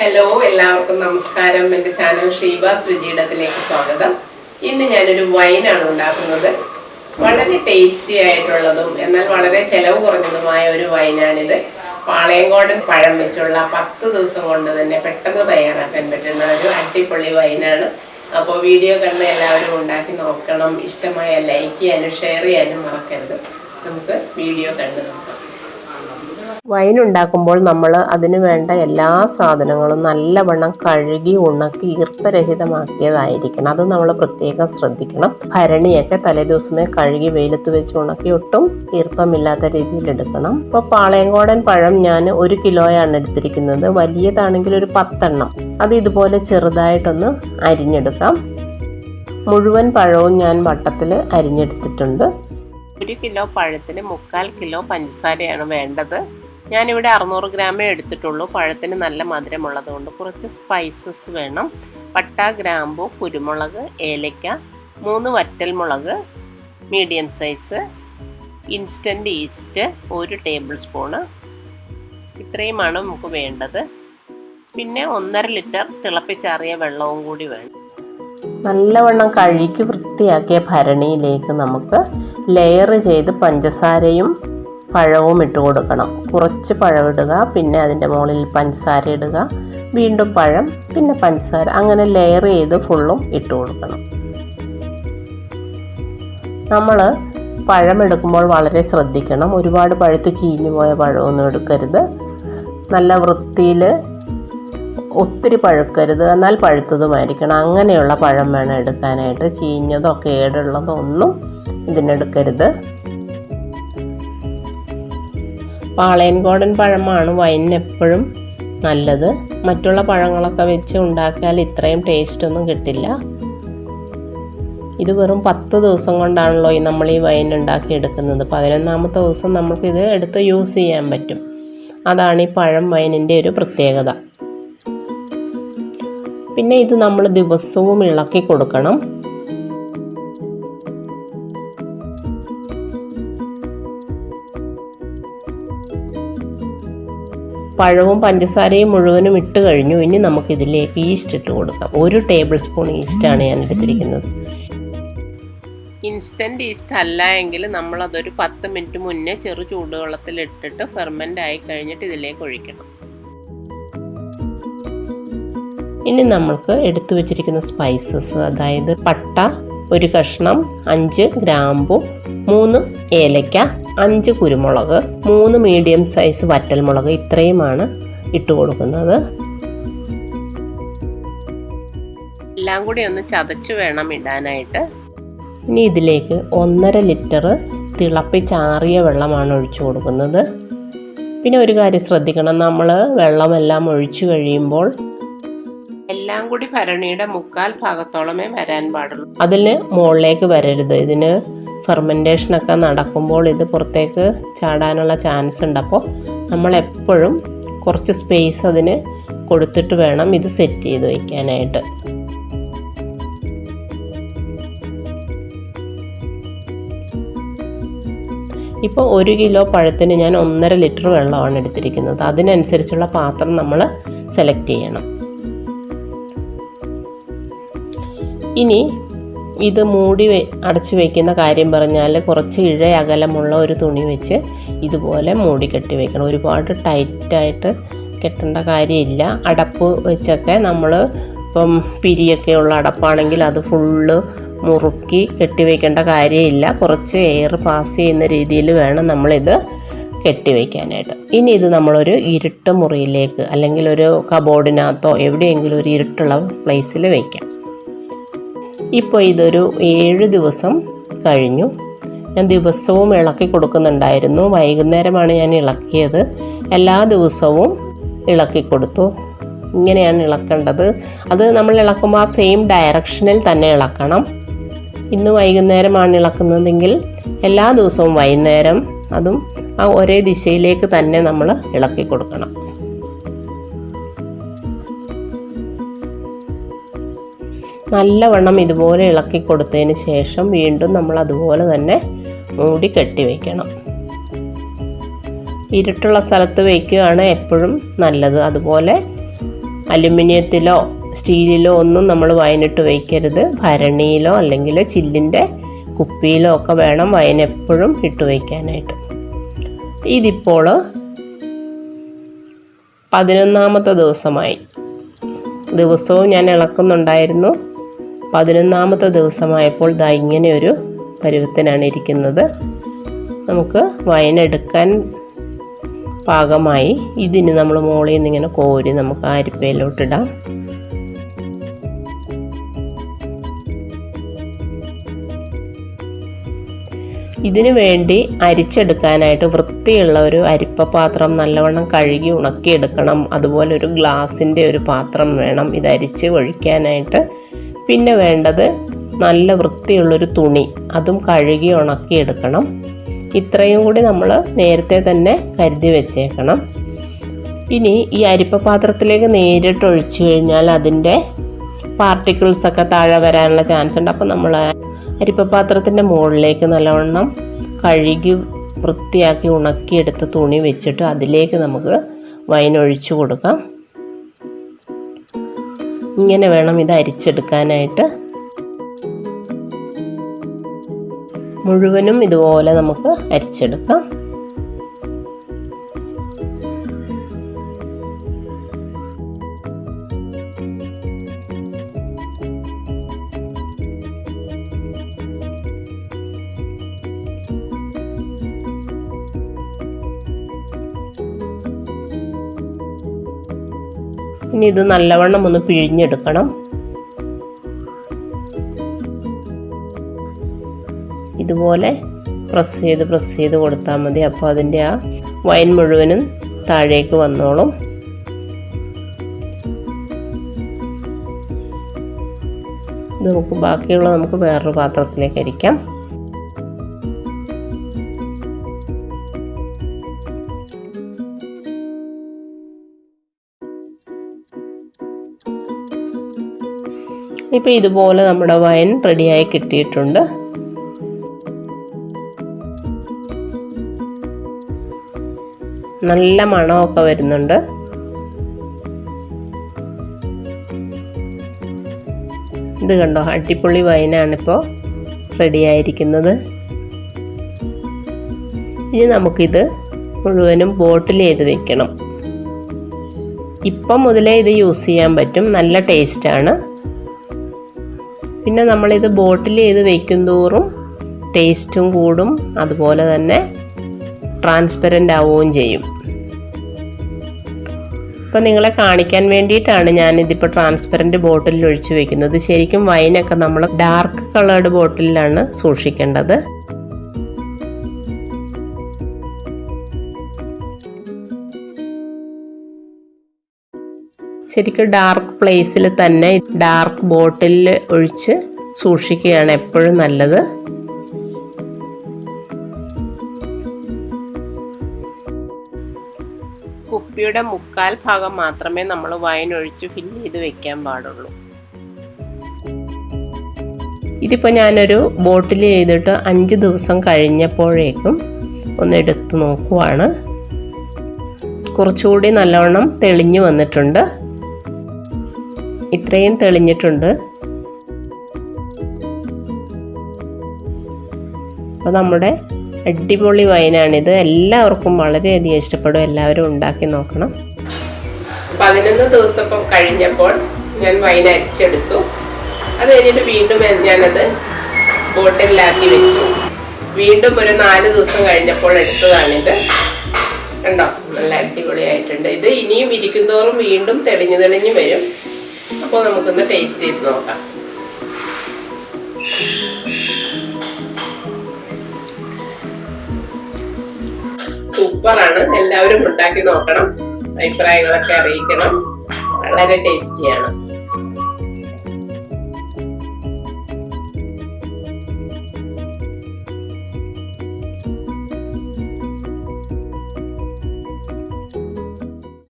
Hello, എല്ലാവർക്കും നമസ്കാരം. എൻ്റെ ചാനൽ ഷീബാസ് രുചിയിടത്തിലേക്ക് സ്വാഗതം. ഇന്ന് ഞാനൊരു വൈനാണ് ഉണ്ടാക്കുന്നത്. വളരെ ടേസ്റ്റി ആയിട്ടുള്ളതും എന്നാൽ വളരെ ചിലവ് കുറഞ്ഞതുമായ ഒരു വൈനാണിത്. പാളയങ്കോടൻ പഴം വെച്ചുള്ള 10 ദിവസം കൊണ്ട് തന്നെ പെട്ടെന്ന് തയ്യാറാക്കാൻ പറ്റുന്ന ഒരു അടിപൊളി വൈനാണ്. അപ്പോൾ വീഡിയോ കണ്ട് എല്ലാവരും ഉണ്ടാക്കി നോക്കണം. ഇഷ്ടമായ ലൈക്ക് ചെയ്യാനും ഷെയർ ചെയ്യാനും മറക്കരുത്. നമുക്ക് വീഡിയോ കണ്ട് നോക്കാം. വൈൻ ഉണ്ടാക്കുമ്പോൾ നമ്മൾ അതിന് വേണ്ട എല്ലാ സാധനങ്ങളും നല്ലവണ്ണം കഴുകി ഉണക്കി ഈർപ്പരഹിതമാക്കിയതായിരിക്കണം. അത് നമ്മൾ പ്രത്യേകം ശ്രദ്ധിക്കണം. ഭരണിയൊക്കെ തലേദിവസമേ കഴുകി വെയിലത്ത് വെച്ച് ഉണക്കി ഒട്ടും ഈർപ്പമില്ലാത്ത രീതിയിൽ എടുക്കണം. ഇപ്പോൾ പാളയങ്കോടൻ പഴം ഞാൻ 1 കിലോയാണ് എടുത്തിരിക്കുന്നത്. വലിയതാണെങ്കിൽ ഒരു 10 എണ്ണം. അത് ഇതുപോലെ ചെറുതായിട്ടൊന്ന് അരിഞ്ഞെടുക്കാം. മുഴുവൻ പഴവും ഞാൻ വട്ടത്തിൽ അരിഞ്ഞെടുത്തിട്ടുണ്ട്. 1 കിലോ പഴത്തിന് 3/4 കിലോ പഞ്ചസാരയാണ് വേണ്ടത്. ഞാനിവിടെ 600 ഗ്രാമേ എടുത്തിട്ടുള്ളൂ. പഴത്തിന് നല്ല മധുരമുള്ളത് കൊണ്ട് കുറച്ച് സ്പൈസസ് വേണം. പട്ട, ഗ്രാമ്പു, കുരുമുളക്, ഏലക്ക, 3 വറ്റൽമുളക് medium size, instant east 1 table spoon. ഇത്രയുമാണ് നമുക്ക് വേണ്ടത്. പിന്നെ 1.5 ലിറ്റർ തിളപ്പിച്ചാറിയ വെള്ളവും കൂടി വേണം. നല്ലവണ്ണം കഴുകി വൃത്തിയാക്കിയ ഭരണിയിലേക്ക് നമുക്ക് ലെയർ ചെയ്ത് പഞ്ചസാരയും പഴവും ഇട്ട് കൊടുക്കണം. കുറച്ച് പഴം ഇടുക, പിന്നെ അതിൻ്റെ മുകളിൽ പഞ്ചസാര ഇടുക, വീണ്ടും പഴം, പിന്നെ പഞ്ചസാര, അങ്ങനെ ലെയർ ചെയ്ത് ഫുള്ളും ഇട്ട് കൊടുക്കണം. നമ്മൾ പഴം എടുക്കുമ്പോൾ വളരെ ശ്രദ്ധിക്കണം. ഒരുപാട് പഴുത്ത് ചീഞ്ഞു പോയ പഴമൊന്നും എടുക്കരുത്. നല്ല വൃത്തിയിൽ ഒത്തിരി പഴുക്കരുത്, എന്നാൽ പഴുത്തതുമായിരിക്കണം. അങ്ങനെയുള്ള പഴം വേണം എടുക്കാനായിട്ട്. ചീഞ്ഞതോ കേടുള്ളതോ ഒന്നും ഇതിനെടുക്കരുത്. പാളയങ്കോടൻ പഴമാണ് വൈനിന് എപ്പോഴും നല്ലത്. മറ്റുള്ള പഴങ്ങളൊക്കെ വെച്ച് ഉണ്ടാക്കിയാൽ ഇത്രയും ടേസ്റ്റൊന്നും കിട്ടില്ല. ഇത് വെറും 10 ദിവസം കൊണ്ടാണല്ലോ നമ്മൾ ഈ വൈൻ ഉണ്ടാക്കി എടുക്കുന്നത്. 11ാമത്തെ ദിവസം നമുക്കിത് എടുത്ത് യൂസ് ചെയ്യാൻ പറ്റും. അതാണ് ഈ പഴം വൈനിൻ്റെ ഒരു പ്രത്യേകത. പിന്നെ ഇത് നമ്മൾ ദിവസവും ഇളക്കി കൊടുക്കണം. പഴവും പഞ്ചസാരയും മുഴുവനും ഇട്ട് കഴിഞ്ഞു. ഇനി നമുക്കിതിലേക്ക് ഈസ്റ്റ് ഇട്ട് കൊടുക്കാം. 1 ടേബിൾ സ്പൂൺ ഈസ്റ്റാണ് ഞാൻ എടുത്തിരിക്കുന്നത്. ഇൻസ്റ്റൻറ്റ് ഈസ്റ്റ് അല്ല എങ്കിൽ നമ്മളതൊരു 10 മിനിറ്റ് മുന്നേ ചെറു ചൂടുവെള്ളത്തിൽ ഇട്ടിട്ട് ഫെർമെൻ്റ് ആയി കഴിഞ്ഞിട്ട് ഇതിലേക്ക് ഒഴിക്കണം. ഇനി നമുക്ക് എടുത്തു വച്ചിരിക്കുന്ന സ്പൈസസ്, അതായത് പട്ട 1 കഷ്ണം, 5 ഗ്രാമ്പു, 3 ഏലക്ക, 5 കുരുമുളക്, 3 മീഡിയം സൈസ് വറ്റൽമുളക്, ഇത്രയുമാണ് ഇട്ട് കൊടുക്കുന്നത്. എല്ലാം കൂടി ഒന്ന് ചതച്ച് വേണം ഇടാനായിട്ട്. ഇനി ഇതിലേക്ക് 1.5 ലിറ്റർ തിളപ്പിച്ചാറിയ വെള്ളമാണ് ഒഴിച്ചു കൊടുക്കുന്നത്. പിന്നെ ഒരു കാര്യം ശ്രദ്ധിക്കണം, നമ്മൾ വെള്ളമെല്ലാം ഒഴിച്ചു കഴിയുമ്പോൾ എല്ലാം കൂടി ഭരണിയുടെ 1/4 ഭാഗത്തോളമേ വരാൻ പാടുള്ളൂ. അതിന് മുകളിലേക്ക് വരരുത്. ഇതിന് ഫെർമെൻറ്റേഷനൊക്കെ നടക്കുമ്പോൾ ഇത് പുറത്തേക്ക് ചാടാനുള്ള ചാൻസ് ഉണ്ട്. അപ്പോൾ നമ്മളെപ്പോഴും കുറച്ച് സ്പേസ് അതിന് കൊടുത്തിട്ട് വേണം ഇത് സെറ്റ് ചെയ്ത് വയ്ക്കാനായിട്ട്. ഇപ്പോൾ 1 കിലോ പഴത്തിന് ഞാൻ 1.5 ലിറ്റർ വെള്ളമാണ് എടുത്തിരിക്കുന്നത്. അതിനനുസരിച്ചുള്ള പാത്രം നമ്മൾ സെലക്ട് ചെയ്യണം. ഇനി ഇത് മൂടി അടച്ചു വയ്ക്കുന്ന കാര്യം പറഞ്ഞാൽ കുറച്ച് അകലമുള്ള ഒരു തുണി വെച്ച് ഇതുപോലെ മൂടി കെട്ടി വയ്ക്കണം. ഒരുപാട് ടൈറ്റായിട്ട് കെട്ടേണ്ട കാര്യമില്ല. അടപ്പ് വെച്ചൊക്കെ നമ്മൾ ഇപ്പം പിരിയൊക്കെയുള്ള അടപ്പാണെങ്കിൽ അത് ഫുള്ള് മുറുക്കി കെട്ടി വയ്ക്കേണ്ട കാര്യമില്ല. കുറച്ച് എയർ പാസ് ചെയ്യുന്ന രീതിയിൽ വേണം നമ്മളിത് കെട്ടി വയ്ക്കാനായിട്ട്. ഇനി ഇത് നമ്മളൊരു ഇരുട്ട് മുറിയിലേക്ക് അല്ലെങ്കിൽ ഒരു കബോർഡിനകത്തോ എവിടെയെങ്കിലും ഒരു ഇരുട്ടുള്ള പ്ലേസിൽ വയ്ക്കാം. ഇപ്പോൾ ഇതൊരു 7 ദിവസം കഴിഞ്ഞു. ഞാൻ ദിവസവും ഇളക്കി കൊടുക്കുന്നുണ്ടായിരുന്നു. വൈകുന്നേരമാണ് ഞാൻ ഇളക്കിയത്. എല്ലാ ദിവസവും ഇളക്കി കൊടുത്തു. ഇങ്ങനെയാണ് ഇളക്കേണ്ടത്. അത് നമ്മൾ ഇളക്കുമ്പോൾ ആ സെയിം ഡയറക്ഷനിൽ തന്നെ ഇളക്കണം. ഇന്ന് വൈകുന്നേരമാണ് ഇളക്കുന്നതെങ്കിൽ എല്ലാ ദിവസവും വൈകുന്നേരം അതും ആ ഒരേ ദിശയിലേക്ക് തന്നെ നമ്മൾ ഇളക്കി കൊടുക്കണം. നല്ലവണ്ണം ഇതുപോലെ ഇളക്കി കൊടുത്തതിന് ശേഷം വീണ്ടും നമ്മൾ അതുപോലെ തന്നെ മൂടി കെട്ടി വയ്ക്കണം. ഇരുട്ടുള്ള സ്ഥലത്ത് വയ്ക്കുകയാണ് എപ്പോഴും നല്ലത്. അതുപോലെ അലുമിനിയത്തിലോ സ്റ്റീലിലോ ഒന്നും നമ്മൾ വൈനിട്ട് വയ്ക്കരുത്. ഭരണിയിലോ അല്ലെങ്കിൽ ചില്ലിൻ്റെ കുപ്പിയിലോ ഒക്കെ വേണം വൈൻ എപ്പോഴും ഇട്ട് വയ്ക്കാനായിട്ട്. ഇതിപ്പോൾ 11ാമത്തെ ദിവസമായി. ദിവസവും ഞാൻ ഇളക്കുന്നുണ്ടായിരുന്നു. 11ാമത്തെ ദിവസമായപ്പോൾ ദാ ഇങ്ങനെ ഒരു പരുവത്തിനാണ് ഇരിക്കുന്നത്. നമുക്ക് വൈൻ എടുക്കാൻ പാകമായി. ഇതിന് നമ്മൾ മുകളിൽ നിന്ന് ഇങ്ങനെ കോരി നമുക്ക് ആ അരിപ്പയിലോട്ടിടാം. ഇതിനു വേണ്ടി അരിച്ചെടുക്കാനായിട്ട് വൃത്തിയുള്ള ഒരു അരിപ്പ പാത്രം നല്ലവണ്ണം കഴുകി ഉണക്കിയെടുക്കണം. അതുപോലെ ഒരു ഗ്ലാസിൻ്റെ ഒരു പാത്രം വേണം ഇത് അരിച്ച് ഒഴിക്കാനായിട്ട്. പിന്നെ വേണ്ടത് നല്ല വൃത്തിയുള്ളൊരു തുണി, അതും കഴുകി ഉണക്കിയെടുക്കണം. ഇത്രയും കൂടി നമ്മൾ നേരത്തെ തന്നെ കരുതി വെച്ചേക്കണം. ഇനി ഈ അരിപ്പ പാത്രത്തിലേക്ക് നേരിട്ട് ഒഴിച്ചു കഴിഞ്ഞാൽ അതിൻ്റെ പാർട്ടിക്കിൾസൊക്കെ താഴെ വരാനുള്ള ചാൻസ് ഉണ്ട്. അപ്പോൾ നമ്മൾ അരിപ്പ പാത്രത്തിൻ്റെ മുകളിലേക്ക് നല്ലവണ്ണം കഴുകി വൃത്തിയാക്കി ഉണക്കിയെടുത്ത തുണി വെച്ചിട്ട് അതിലേക്ക് നമുക്ക് വൈൻ ഒഴിച്ചു കൊടുക്കാം. ഇങ്ങനെ വേണം ഇത് അരിച്ചെടുക്കാനായിട്ട്. മുഴുവനും ഇതുപോലെ നമുക്ക് അരിച്ചെടുക്കാം. ഇനി ഇത് നല്ലവണ്ണം ഒന്ന് പിഴിഞ്ഞെടുക്കണം. ഇതുപോലെ പ്രസ് ചെയ്ത് കൊടുത്താൽ മതി. അപ്പോൾ അതിൻ്റെ ആ വൈൻ മുഴുവനും താഴേക്ക് വന്നോളും. ഇത് ബാക്കിയുള്ളത് നമുക്ക് വേറൊരു പാത്രത്തിലേക്ക് അരിക്കാം. ഇപ്പോൾ ഇതുപോലെ നമ്മുടെ വൈൻ റെഡിയായി കിട്ടിയിട്ടുണ്ട്. നല്ല മണമൊക്കെ വരുന്നുണ്ട്. ഇത് കണ്ടോ, അടിപൊളി വൈനാണിപ്പോൾ റെഡിയായിരിക്കുന്നത്. ഇനി നമുക്കിത് മുഴുവനും ബോട്ടിൽ ചെയ്ത് വെക്കണം. ഇപ്പം മുതലേ ഇത് യൂസ് ചെയ്യാൻ പറ്റും, നല്ല ടേസ്റ്റാണ്. പിന്നെ നമ്മളിത് ബോട്ടിൽ ചെയ്ത് വയ്ക്കും തോറും ടേസ്റ്റും കൂടും, അതുപോലെ തന്നെ ട്രാൻസ്പെറൻ്റ് ആവുകയും ചെയ്യും. അപ്പോൾ നിങ്ങളെ കാണിക്കാൻ വേണ്ടിയിട്ടാണ് ഞാനിതിപ്പോൾ ട്രാൻസ്പെറൻറ്റ് ബോട്ടിലിൽ ഒഴിച്ചു വെക്കുന്നത്. ശരിക്കും വൈനൊക്കെ നമ്മൾ ഡാർക്ക് കളേർഡ് ബോട്ടിലാണ് സൂക്ഷിക്കേണ്ടത്. ശരിക്കും ഡാർക്ക് പ്ലേസിൽ തന്നെ ഡാർക്ക് ബോട്ടിലിൽ ഒഴിച്ച് സൂക്ഷിക്കുകയാണ് എപ്പോഴും നല്ലത്. കുപ്പിയുടെ 1/4 ഭാഗം മാത്രമേ നമ്മൾ വൈൻ ഒഴിച്ച് ഫില്ല് ചെയ്ത് വെക്കാൻ പാടുള്ളൂ. ഇതിപ്പോൾ ഞാനൊരു ബോട്ടിൽ ചെയ്തിട്ട് 5 ദിവസം കഴിഞ്ഞപ്പോഴേക്കും ഒന്ന് എടുത്ത് നോക്കുവാണ്. കുറച്ചുകൂടി നല്ലവണ്ണം തെളിഞ്ഞു വന്നിട്ടുണ്ട്. ഇത്രയും തെളിഞ്ഞിട്ടുണ്ട്. അപ്പോൾ നമ്മുടെ അടിപൊളി വൈനാണിത്. എല്ലാവർക്കും വളരെയധികം ഇഷ്ടപ്പെടും. എല്ലാവരും ഉണ്ടാക്കി നോക്കണം. 11 ദിവസം കഴിഞ്ഞപ്പോൾ ഞാൻ വൈൻ അരിച്ചെടുത്തു. അത് കഴിഞ്ഞിട്ട് വീണ്ടും ഞാനത് ബോട്ടിലാക്കി വെച്ചു. വീണ്ടും ഒരു 4 ദിവസം കഴിഞ്ഞപ്പോൾ എടുത്തതാണിത്. കണ്ടോ, നല്ല അടിപൊളിയായിട്ടുണ്ട്. ഇത് ഇനിയും ഇരിക്കുന്തോറും വീണ്ടും തെളിഞ്ഞു വരും. അപ്പോൾ നമുക്കൊന്ന് ടേസ്റ്റ് ചെയ്ത് നോക്കാം. സൂപ്പറാണ്. എല്ലാവരും ഉണ്ടാക്കി നോക്കണം. അഭിപ്രായങ്ങളൊക്കെ അറിയിക്കണം. വളരെ ടേസ്റ്റിയാണ്.